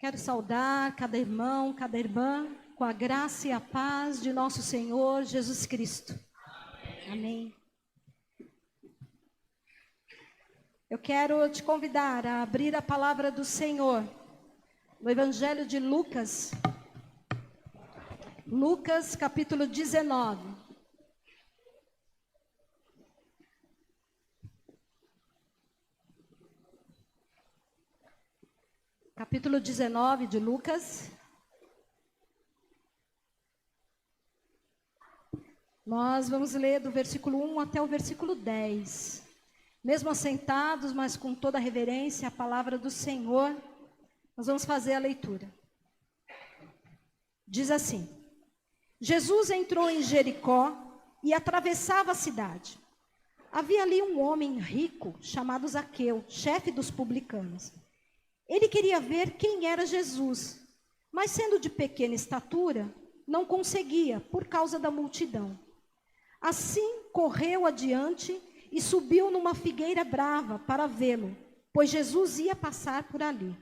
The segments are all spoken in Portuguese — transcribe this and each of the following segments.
Quero saudar cada irmão, cada irmã, com a graça e a paz de nosso Senhor Jesus Cristo. Amém. Eu quero te convidar a abrir a palavra do Senhor no Evangelho de Lucas. Lucas, capítulo 19. Capítulo 19 de Lucas. Nós vamos ler do versículo 1 até o versículo 10. Mesmo assentados, mas com toda a reverência à palavra do Senhor, nós vamos fazer a leitura. Diz assim: Jesus entrou em Jericó e atravessava a cidade. Havia ali um homem rico chamado Zaqueu, chefe dos publicanos. Ele queria ver quem era Jesus, mas sendo de pequena estatura, não conseguia por causa da multidão. Assim correu adiante e subiu numa figueira brava para vê-lo, pois Jesus ia passar por ali.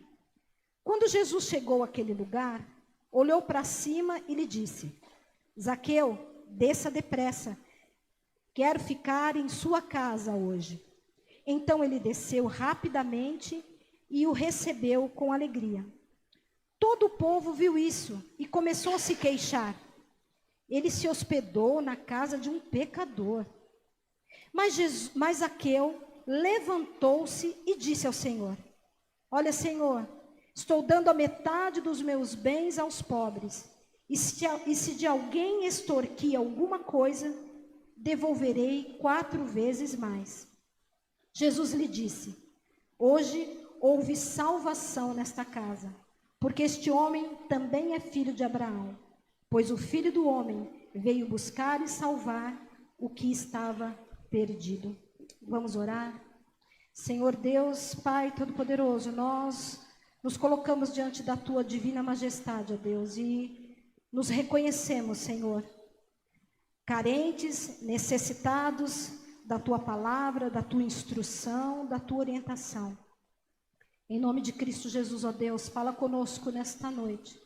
Quando Jesus chegou àquele lugar, olhou para cima e lhe disse: Zaqueu, desça depressa, quero ficar em sua casa hoje. Então ele desceu rapidamente e o recebeu com alegria. Todo o povo viu isso e começou a se queixar. Ele se hospedou na casa de um pecador. Mas Zaqueu levantou-se e disse ao Senhor: Olha, Senhor, estou dando a metade dos meus bens aos pobres. E se de alguém extorquir alguma coisa, devolverei 4 vezes mais. Jesus lhe disse: Hoje houve salvação nesta casa, porque este homem também é filho de Abraão, pois o Filho do Homem veio buscar e salvar o que estava perdido. Vamos orar? Senhor Deus, Pai Todo-Poderoso, nós nos colocamos diante da Tua divina majestade, ó Deus, e nos reconhecemos, Senhor, carentes, necessitados da Tua palavra, da Tua instrução, da Tua orientação. Em nome de Cristo Jesus, ó Deus, fala conosco nesta noite.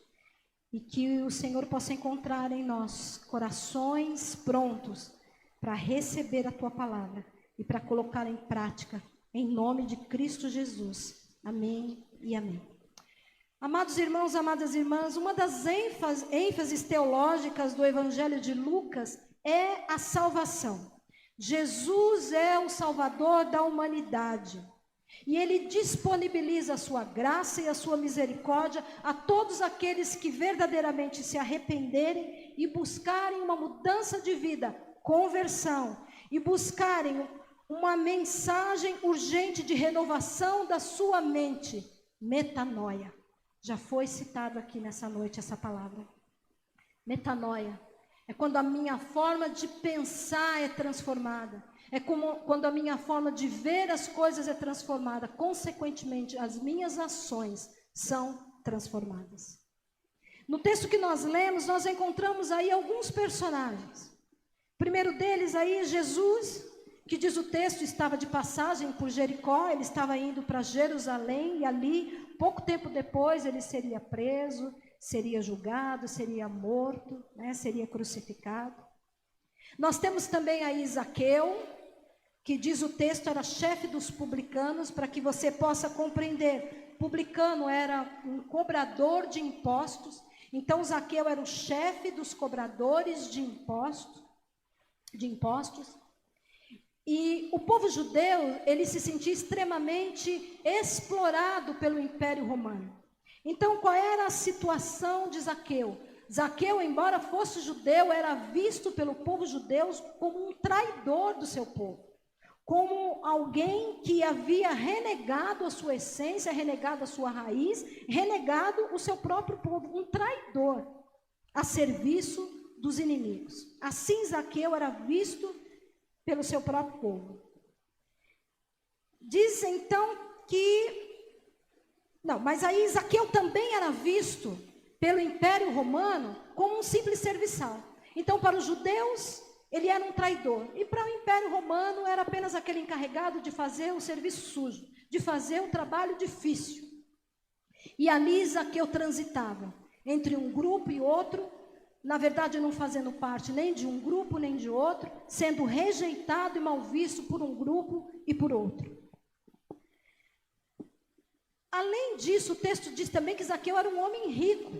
E que o Senhor possa encontrar em nós corações prontos para receber a Tua palavra e para colocar em prática. Em nome de Cristo Jesus. Amém e amém. Amados irmãos, amadas irmãs, uma das ênfases teológicas do Evangelho de Lucas é a salvação. Jesus é o Salvador da humanidade. E Ele disponibiliza a sua graça e a sua misericórdia a todos aqueles que verdadeiramente se arrependerem e buscarem uma mudança de vida, conversão, e buscarem uma mensagem urgente de renovação da sua mente, metanoia. Já foi citado aqui nessa noite essa palavra. Metanoia é quando a minha forma de pensar é transformada. É como quando a minha forma de ver as coisas é transformada. Consequentemente, as minhas ações são transformadas. No texto que nós lemos, nós encontramos aí alguns personagens. O primeiro deles aí, Jesus, que diz o texto, estava de passagem por Jericó. Ele estava indo para Jerusalém e ali, pouco tempo depois, ele seria preso, seria julgado, seria morto, né, seria crucificado. Nós temos também aí Zaqueu, que diz o texto, era chefe dos publicanos, para que você possa compreender. Publicano era um cobrador de impostos, então Zaqueu era o chefe dos cobradores de impostos. E o povo judeu, ele se sentia extremamente explorado pelo Império Romano. Então, qual era a situação de Zaqueu? Zaqueu, embora fosse judeu, era visto pelo povo judeu como um traidor do seu povo. Como alguém que havia renegado a sua essência, renegado a sua raiz, renegado o seu próprio povo, um traidor a serviço dos inimigos. Assim Zaqueu era visto pelo seu próprio povo. Diz então que... Não, mas aí Zaqueu também era visto pelo Império Romano como um simples serviçal. Então, para os judeus, ele era um traidor. E para o Império Romano, era apenas aquele encarregado de fazer o serviço sujo, de fazer o trabalho difícil. E ali Zaqueu transitava entre um grupo e outro, na verdade não fazendo parte nem de um grupo nem de outro, sendo rejeitado e mal visto por um grupo e por outro. Além disso, o texto diz também que Zaqueu era um homem rico.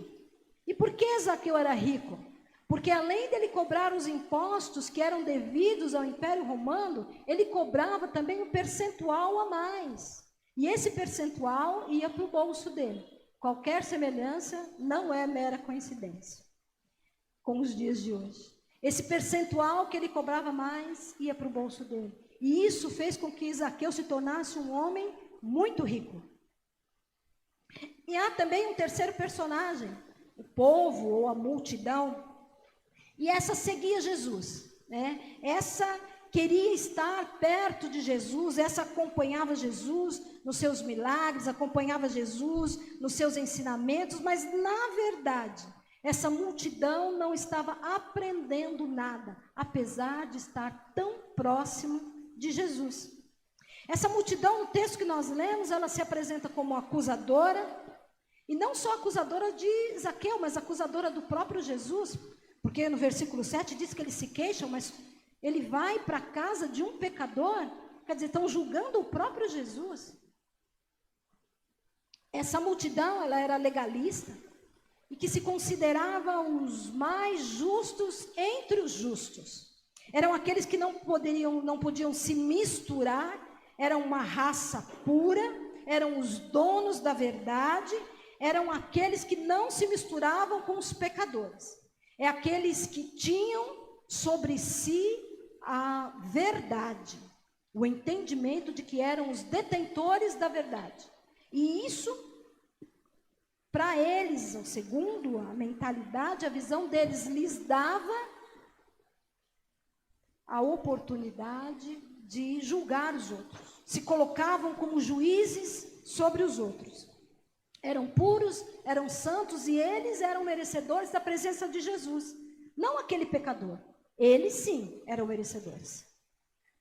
E por que Zaqueu era rico? Porque além dele cobrar os impostos que eram devidos ao Império Romano, ele cobrava também um percentual a mais. E esse percentual ia para o bolso dele. Qualquer semelhança não é mera coincidência com os dias de hoje. Esse percentual que ele cobrava mais ia para o bolso dele. E isso fez com que Zaqueu se tornasse um homem muito rico. E há também um terceiro personagem, o povo ou a multidão. E essa seguia Jesus, né? Essa queria estar perto de Jesus, essa acompanhava Jesus nos seus milagres, acompanhava Jesus nos seus ensinamentos, mas na verdade, essa multidão não estava aprendendo nada, apesar de estar tão próximo de Jesus. Essa multidão, no texto que nós lemos, ela se apresenta como acusadora, e não só acusadora de Zaqueu, mas acusadora do próprio Jesus, porque no versículo 7 diz que eles se queixam, mas ele vai para a casa de um pecador, quer dizer, estão julgando o próprio Jesus. Essa multidão, ela era legalista, e que se considerava os mais justos entre os justos. Eram aqueles que não podiam se misturar, eram uma raça pura, eram os donos da verdade, eram aqueles que não se misturavam com os pecadores. É aqueles que tinham sobre si a verdade, o entendimento de que eram os detentores da verdade. E isso, para eles, segundo a mentalidade, a visão deles, lhes dava a oportunidade de julgar os outros. Se colocavam como juízes sobre os outros. Eram puros, eram santos e eles eram merecedores da presença de Jesus. Não aquele pecador. Eles sim eram merecedores.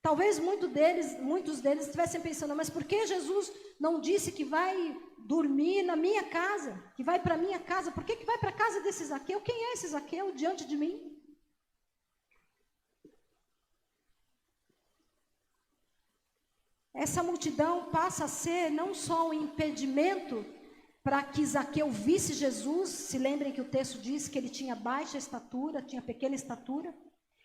Talvez muitos deles estivessem pensando, mas por que Jesus não disse que vai dormir na minha casa? Que vai para a minha casa? Por que vai para a casa desse Zaqueu? Quem é esse Zaqueu diante de mim? Essa multidão passa a ser não só um impedimento para que Zaqueu visse Jesus. Se lembrem que o texto diz que ele tinha baixa estatura, tinha pequena estatura,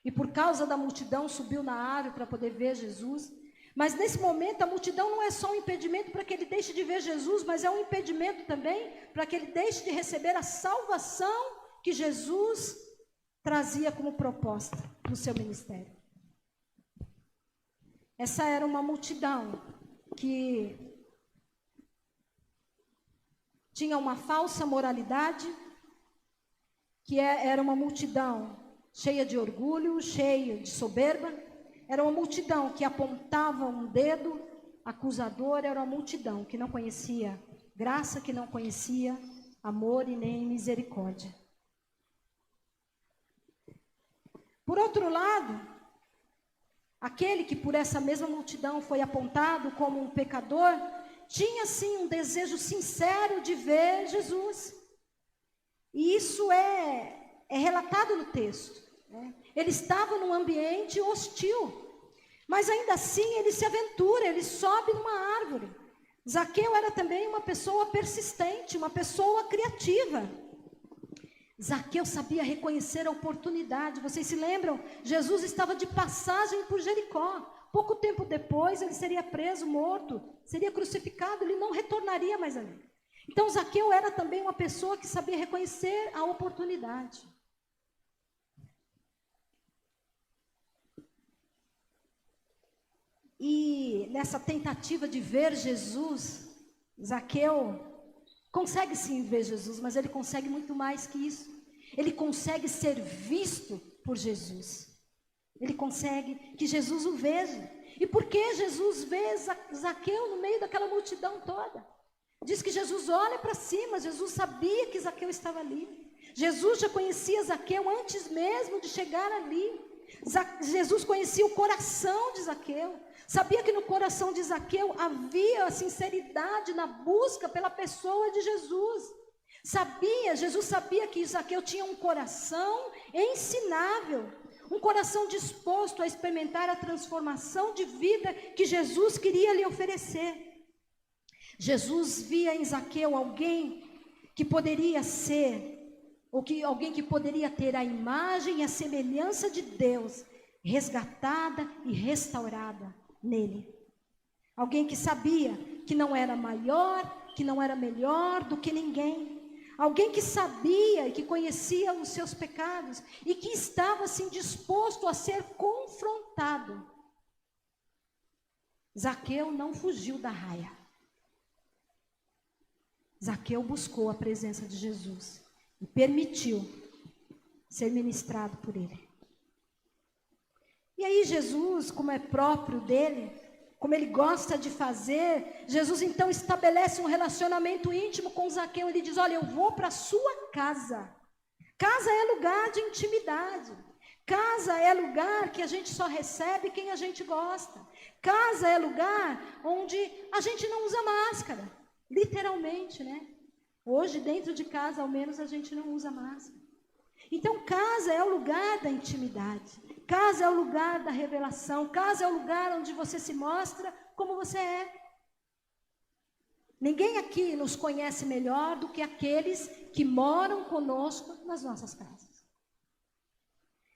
e por causa da multidão subiu na árvore para poder ver Jesus. Mas nesse momento a multidão não é só um impedimento para que ele deixe de ver Jesus, mas é um impedimento também para que ele deixe de receber a salvação que Jesus trazia como proposta no seu ministério. Essa era uma multidão que tinha uma falsa moralidade, que era uma multidão cheia de orgulho, cheia de soberba. Era uma multidão que apontava um dedo acusador, era uma multidão que não conhecia graça, que não conhecia amor e nem misericórdia. Por outro lado, aquele que por essa mesma multidão foi apontado como um pecador, tinha sim um desejo sincero de ver Jesus. E isso é relatado no texto, né? Ele estava num ambiente hostil, mas ainda assim ele se aventura, ele sobe numa árvore. Zaqueu era também uma pessoa persistente, uma pessoa criativa. Zaqueu sabia reconhecer a oportunidade. Vocês se lembram? Jesus estava de passagem por Jericó. Pouco tempo depois ele seria preso, morto, seria crucificado, ele não retornaria mais ali. Então Zaqueu era também uma pessoa que sabia reconhecer a oportunidade. E nessa tentativa de ver Jesus, Zaqueu consegue sim ver Jesus, mas ele consegue muito mais que isso. Ele consegue ser visto por Jesus. Ele consegue que Jesus o veja. E por que Jesus vê Zaqueu no meio daquela multidão toda? Diz que Jesus olha para cima, Jesus sabia que Zaqueu estava ali. Jesus já conhecia Zaqueu antes mesmo de chegar ali. Jesus conhecia o coração de Zaqueu. Sabia que no coração de Zaqueu havia sinceridade na busca pela pessoa de Jesus. Jesus sabia que Zaqueu tinha um coração ensinável, um coração disposto a experimentar a transformação de vida que Jesus queria lhe oferecer. Jesus via em Zaqueu alguém que poderia ser, alguém que poderia ter a imagem e a semelhança de Deus resgatada e restaurada nele. Alguém que sabia que não era maior, que não era melhor do que ninguém. Alguém que sabia e que conhecia os seus pecados e que estava assim disposto a ser confrontado. Zaqueu não fugiu da raia. Zaqueu buscou a presença de Jesus e permitiu ser ministrado por ele. E aí Jesus, como é próprio dele, como ele gosta de fazer, Jesus então estabelece um relacionamento íntimo com Zaqueu. Ele diz: olha, eu vou para a sua casa. Casa é lugar de intimidade. Casa é lugar que a gente só recebe quem a gente gosta. Casa é lugar onde a gente não usa máscara. Literalmente, né? Hoje, dentro de casa, ao menos, a gente não usa máscara. Então, casa é o lugar da intimidade. Casa é o lugar da revelação. Casa é o lugar onde você se mostra como você é. Ninguém aqui nos conhece melhor do que aqueles que moram conosco nas nossas casas.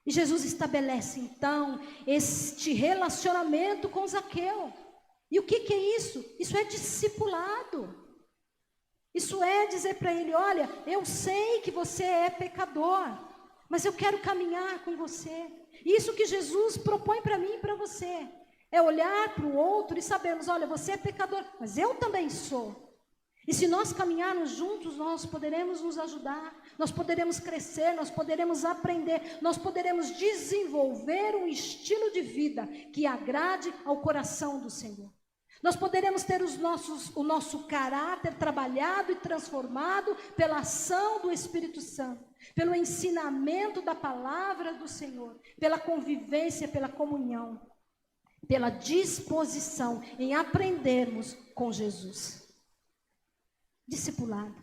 E Jesus estabelece, então, este relacionamento com Zaqueu. E o que é isso? Isso é discipulado. Isso é dizer para ele: olha, eu sei que você é pecador, mas eu quero caminhar com você. Isso que Jesus propõe para mim e para você. É olhar para o outro e sabermos: olha, você é pecador, mas eu também sou. E se nós caminharmos juntos, nós poderemos nos ajudar, nós poderemos crescer, nós poderemos aprender, nós poderemos desenvolver um estilo de vida que agrade ao coração do Senhor. Nós poderemos ter o nosso caráter trabalhado e transformado pela ação do Espírito Santo, pelo ensinamento da palavra do Senhor, pela convivência, pela comunhão, pela disposição em aprendermos com Jesus. Discipulado.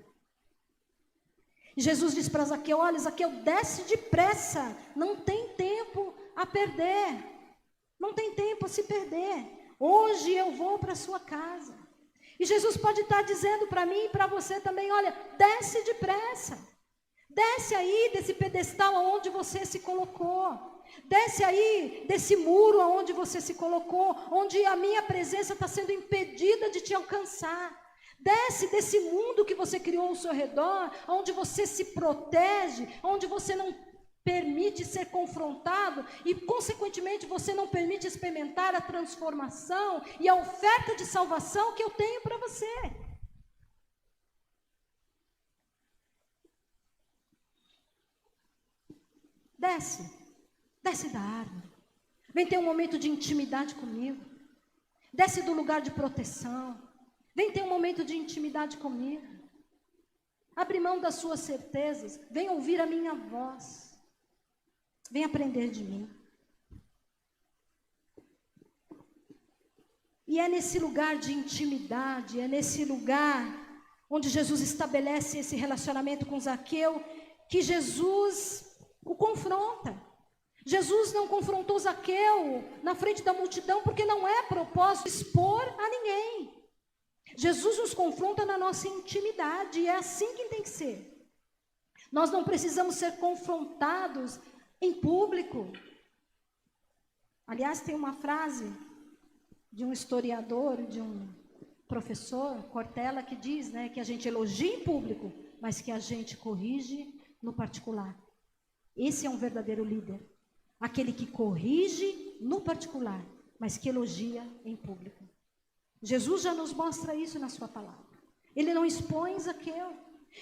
E Jesus diz para Zaqueu: olha, Zaqueu, desce depressa, não tem tempo a perder, não tem tempo a se perder. Hoje eu vou para a sua casa. E Jesus pode estar dizendo para mim e para você também: olha, desce depressa. Desce aí desse pedestal aonde você se colocou. Desce aí desse muro aonde você se colocou, onde a minha presença está sendo impedida de te alcançar. Desce desse mundo que você criou ao seu redor, onde você se protege, onde você não permite ser confrontado e, consequentemente, você não permite experimentar a transformação e a oferta de salvação que eu tenho para você. Desce da árvore. Vem ter um momento de intimidade comigo. Desce do lugar de proteção. Vem ter um momento de intimidade comigo. Abre mão das suas certezas. Vem ouvir a minha voz. Vem aprender de mim. E é nesse lugar de intimidade, é nesse lugar onde Jesus estabelece esse relacionamento com Zaqueu, que Jesus o confronta. Jesus não confrontou Zaqueu na frente da multidão, porque não é propósito expor a ninguém. Jesus nos confronta na nossa intimidade, e é assim que tem que ser. Nós não precisamos ser confrontados em público. Aliás, tem uma frase de um historiador, de um professor, Cortella, que diz, né, que a gente elogia em público, mas que a gente corrige no particular. Esse é um verdadeiro líder. Aquele que corrige no particular, mas que elogia em público. Jesus já nos mostra isso na sua palavra. Ele não expõe Zaqueu.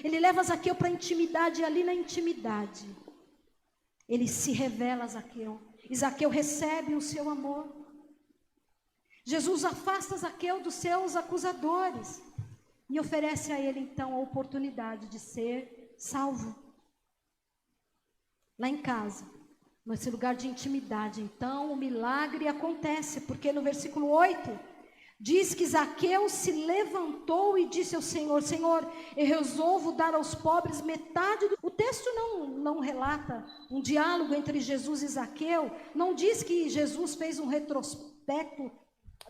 Ele leva Zaqueu para a intimidade, e ali na intimidade ele se revela a Zaqueu. E Zaqueu recebe o seu amor. Jesus afasta Zaqueu dos seus acusadores e oferece a ele então a oportunidade de ser salvo. Lá em casa, nesse lugar de intimidade. Então o milagre acontece, porque no versículo 8 diz que Zaqueu se levantou e disse ao Senhor: Senhor, eu resolvo dar aos pobres metade do... O texto não relata um diálogo entre Jesus e Zaqueu, não diz que Jesus fez um retrospecto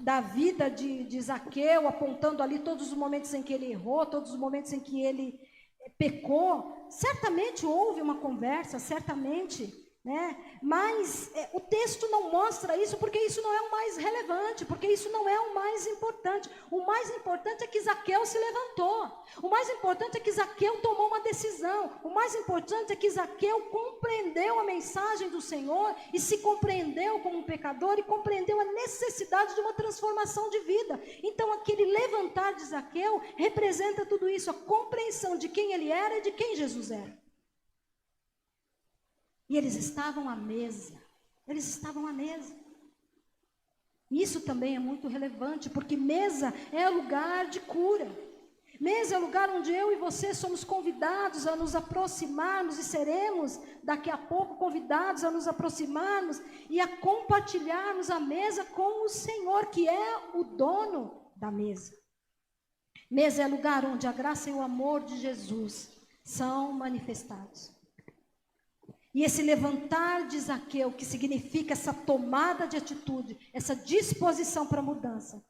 da vida de Zaqueu, apontando ali todos os momentos em que ele errou, todos os momentos em que ele pecou. Certamente houve uma conversa, certamente, né? Mas o texto não mostra isso, porque isso não é o mais relevante, porque isso não é o mais importante. O mais importante é que Zaqueu se levantou. O mais importante é que Zaqueu tomou uma decisão. O mais importante é que Zaqueu compreendeu a mensagem do Senhor e se compreendeu como um pecador e compreendeu a necessidade de uma transformação de vida. Então aquele levantar de Zaqueu representa tudo isso, a compreensão de quem ele era e de quem Jesus era. E eles estavam à mesa. Eles estavam à mesa. Isso também é muito relevante, porque mesa é lugar de cura. Mesa é o lugar onde eu e você somos convidados a nos aproximarmos, e seremos daqui a pouco convidados a nos aproximarmos e a compartilharmos a mesa com o Senhor, que é o dono da mesa. Mesa é lugar onde a graça e o amor de Jesus são manifestados. E esse levantar de Zaqueu, que significa essa tomada de atitude, essa disposição para a mudança,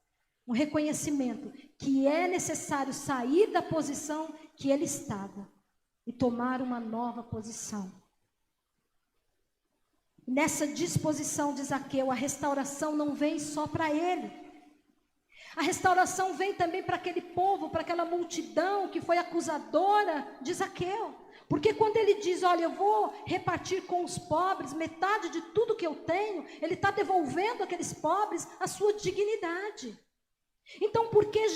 um reconhecimento que é necessário sair da posição que ele estava e tomar uma nova posição. Nessa disposição de Zaqueu, a restauração não vem só para ele. A restauração vem também para aquele povo, para aquela multidão que foi acusadora de Zaqueu. Porque quando ele diz, olha, eu vou repartir com os pobres metade de tudo que eu tenho, ele está devolvendo àqueles pobres a sua dignidade. Então, porque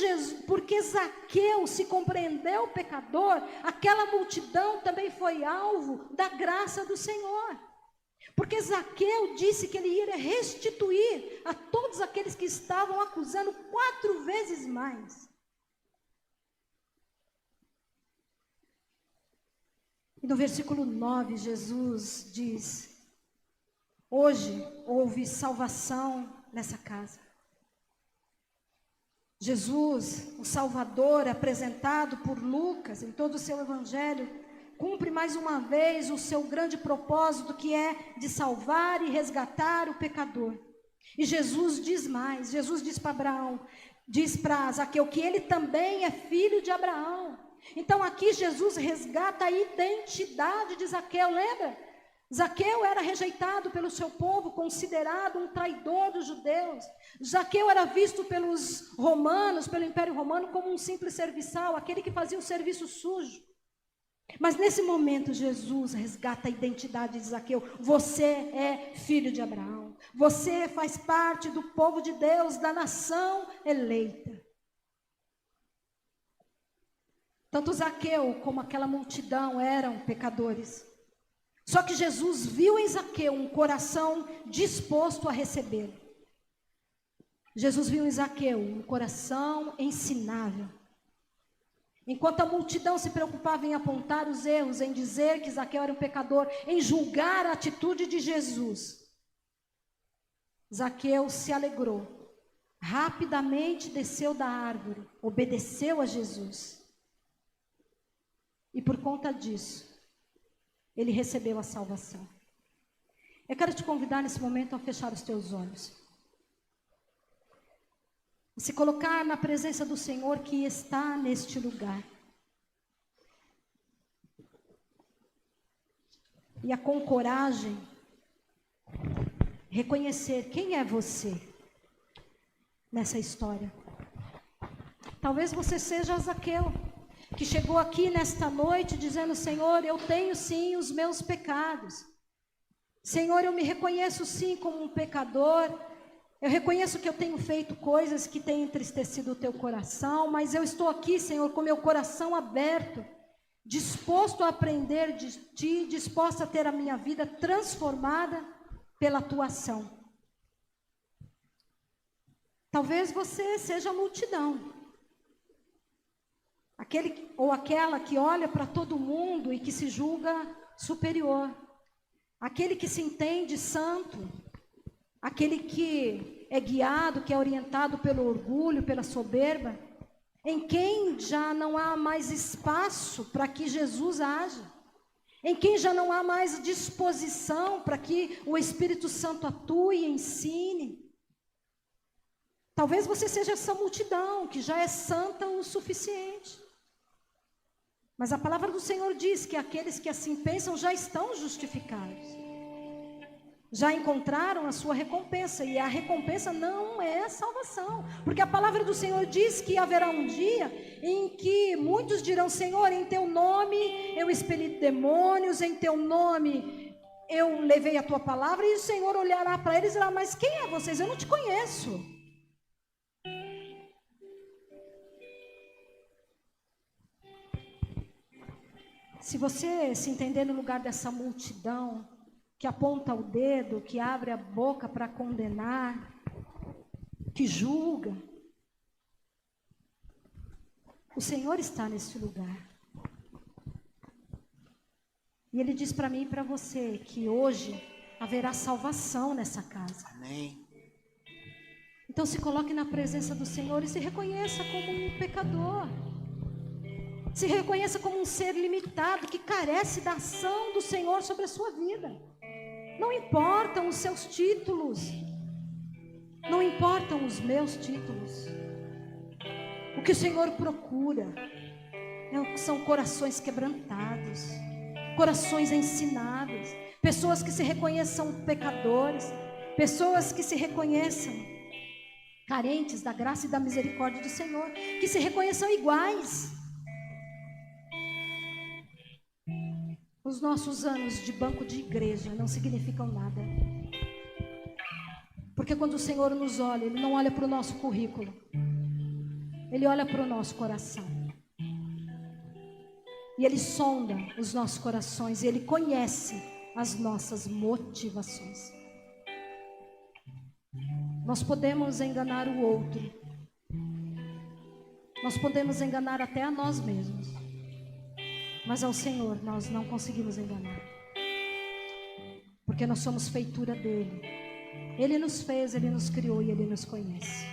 Zaqueu se compreendeu pecador, aquela multidão também foi alvo da graça do Senhor. Porque Zaqueu disse que ele ia restituir a todos aqueles que estavam acusando 4 vezes mais. E no versículo 9, Jesus diz: hoje houve salvação nessa casa. Jesus, o Salvador, apresentado por Lucas em todo o seu evangelho, cumpre mais uma vez o seu grande propósito, que é de salvar e resgatar o pecador. E Jesus diz mais, Jesus diz para Abraão, diz para Zaqueu que ele também é filho de Abraão. Então aqui Jesus resgata a identidade de Zaqueu, lembra? Zaqueu era rejeitado pelo seu povo, considerado um traidor dos judeus. Zaqueu era visto pelos romanos, pelo Império Romano, como um simples serviçal, aquele que fazia o serviço sujo. Mas nesse momento Jesus resgata a identidade de Zaqueu. Você é filho de Abraão. Você faz parte do povo de Deus, da nação eleita. Tanto Zaqueu como aquela multidão eram pecadores. Só que Jesus viu em Zaqueu um coração disposto a recebê-lo. Jesus viu em Zaqueu um coração ensinável. Enquanto a multidão se preocupava em apontar os erros, em dizer que Zaqueu era um pecador, em julgar a atitude de Jesus, Zaqueu se alegrou. Rapidamente desceu da árvore, obedeceu a Jesus. E por conta disso, ele recebeu a salvação. Eu quero te convidar nesse momento a fechar os teus olhos. Se colocar na presença do Senhor que está neste lugar. E com coragem, reconhecer quem é você nessa história. Talvez você seja Zaqueu, que chegou aqui nesta noite dizendo: Senhor, eu tenho sim os meus pecados. Senhor, eu me reconheço sim como um pecador. Eu reconheço que eu tenho feito coisas que têm entristecido o teu coração, mas eu estou aqui, Senhor, com meu coração aberto, disposto a aprender de ti, disposto a ter a minha vida transformada pela tua ação. Talvez você seja a multidão. Aquele ou aquela que olha para todo mundo e que se julga superior. aquele que se entende santo, aquele que é guiado, que é orientado pelo orgulho, pela soberba, em quem já não há mais espaço para que Jesus haja, em quem já não há mais disposição para que o Espírito Santo atue e ensine. Talvez você seja essa multidão que já é santa o suficiente. Mas a palavra do Senhor diz que aqueles que assim pensam já estão justificados. Já encontraram a sua recompensa, e a recompensa não é a salvação, porque a palavra do Senhor diz que haverá um dia em que muitos dirão: Senhor, em teu nome eu expeli demônios, em teu nome eu levei a tua palavra, e o Senhor olhará para eles e dirá: mas quem é vocês? Eu não te conheço. Se você se entender no lugar dessa multidão que aponta o dedo, que abre a boca para condenar, que julga, o Senhor está nesse lugar. E Ele diz para mim e para você que hoje haverá salvação nessa casa. Amém. Então se coloque na presença do Senhor e se reconheça como um pecador. Se reconheça como um ser limitado que carece da ação do Senhor sobre a sua vida. Não importam os seus títulos, não importam os meus títulos. O que o Senhor procura são corações quebrantados, corações ensinados, pessoas que se reconheçam pecadores, pessoas que se reconheçam carentes da graça e da misericórdia do Senhor, que se reconheçam iguais. Os nossos anos de banco de igreja não significam nada. Porque quando o Senhor nos olha, Ele não olha para o nosso currículo. Ele olha para o nosso coração. E Ele sonda os nossos corações. E Ele conhece as nossas motivações. Nós podemos enganar o outro. Nós podemos enganar até a nós mesmos. Mas ao Senhor nós não conseguimos enganar, porque nós somos feitura dEle. Ele nos fez, Ele nos criou e Ele nos conhece.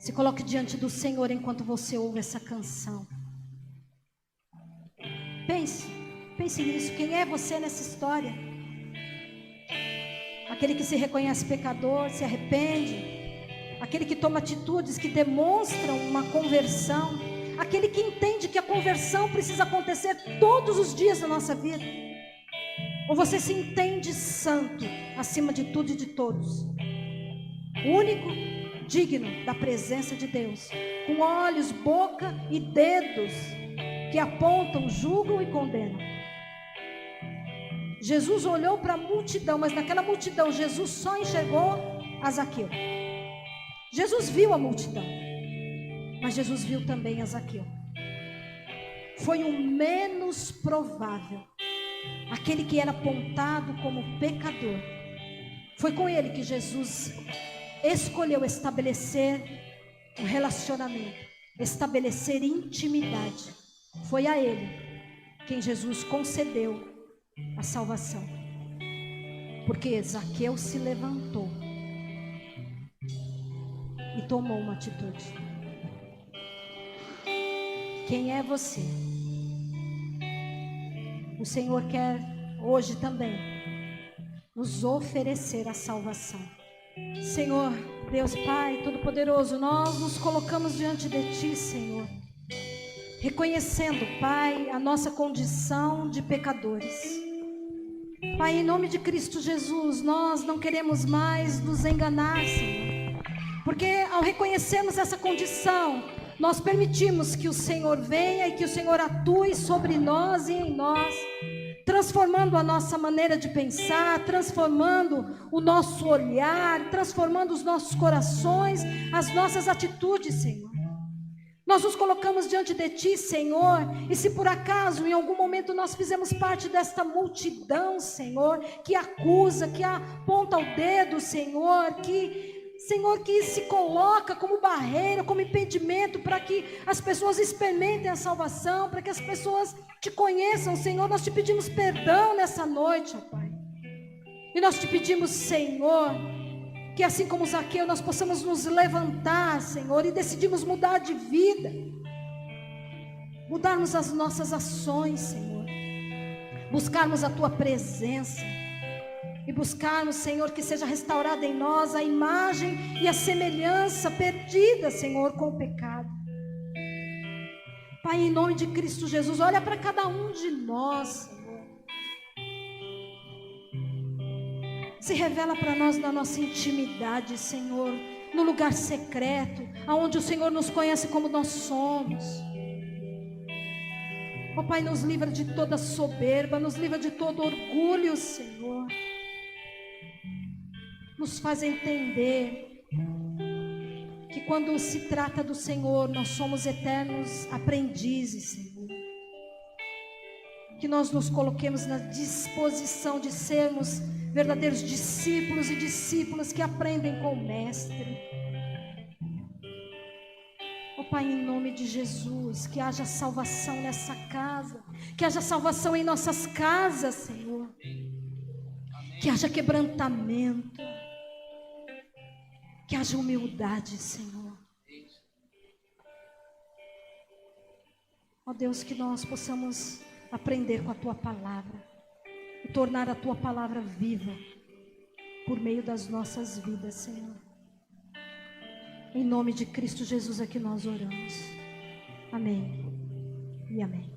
Se coloque diante do Senhor enquanto você ouve essa canção. Pense nisso. Quem é você nessa história? Aquele que se reconhece pecador, se arrepende, aquele que toma atitudes que demonstram uma conversão, aquele que entende que a conversão precisa acontecer todos os dias da nossa vida. Ou você se entende santo acima de tudo e de todos, único, digno da presença de Deus, com olhos, boca e dedos que apontam, julgam e condenam. Jesus olhou para a multidão, mas naquela multidão Jesus só enxergou a Zaqueu. Jesus viu a multidão, mas Jesus viu também a Zaqueu. Foi o menos provável, aquele que era apontado como pecador. Foi com ele que Jesus escolheu estabelecer um relacionamento, estabelecer intimidade. Foi a ele quem Jesus concedeu a salvação. Porque Zaqueu se levantou e tomou uma atitude. Quem é você? O Senhor quer hoje também nos oferecer a salvação. Senhor, Deus Pai Todo-Poderoso, nós nos colocamos diante de Ti, Senhor, reconhecendo, Pai, a nossa condição de pecadores. Pai, em nome de Cristo Jesus, nós não queremos mais nos enganar, Senhor, porque ao reconhecermos essa condição, nós permitimos que o Senhor venha e que o Senhor atue sobre nós e em nós, transformando a nossa maneira de pensar, transformando o nosso olhar, transformando os nossos corações, as nossas atitudes, Senhor. Nós nos colocamos diante de Ti, Senhor, e se por acaso em algum momento nós fizemos parte desta multidão, Senhor, que acusa, que aponta o dedo, Senhor, que Senhor, que se coloca como barreira, como impedimento para que as pessoas experimentem a salvação, para que as pessoas te conheçam, Senhor. Nós te pedimos perdão nessa noite, ó Pai. E nós te pedimos, Senhor, que assim como Zaqueu, nós possamos nos levantar, Senhor, e decidimos mudar de vida, mudarmos as nossas ações, Senhor, buscarmos a Tua presença, e buscarmos, Senhor, que seja restaurada em nós a imagem e a semelhança perdida, Senhor, com o pecado. Pai, em nome de Cristo Jesus, olha para cada um de nós, Senhor. Se revela para nós na nossa intimidade, Senhor, no lugar secreto, aonde o Senhor nos conhece como nós somos. Ó Pai, nos livra de toda soberba, nos livra de todo orgulho, Senhor. Nos faz entender que quando se trata do Senhor, nós somos eternos aprendizes, Senhor. Que nós nos coloquemos na disposição de sermos verdadeiros discípulos e discípulas que aprendem com o Mestre. Ó Pai, em nome de Jesus, que haja salvação nessa casa, que haja salvação em nossas casas, Senhor. Que haja quebrantamento, que haja humildade, Senhor. Ó Deus, que nós possamos aprender com a Tua palavra e tornar a Tua palavra viva por meio das nossas vidas, Senhor. Em nome de Cristo Jesus é que nós oramos. Amém e amém.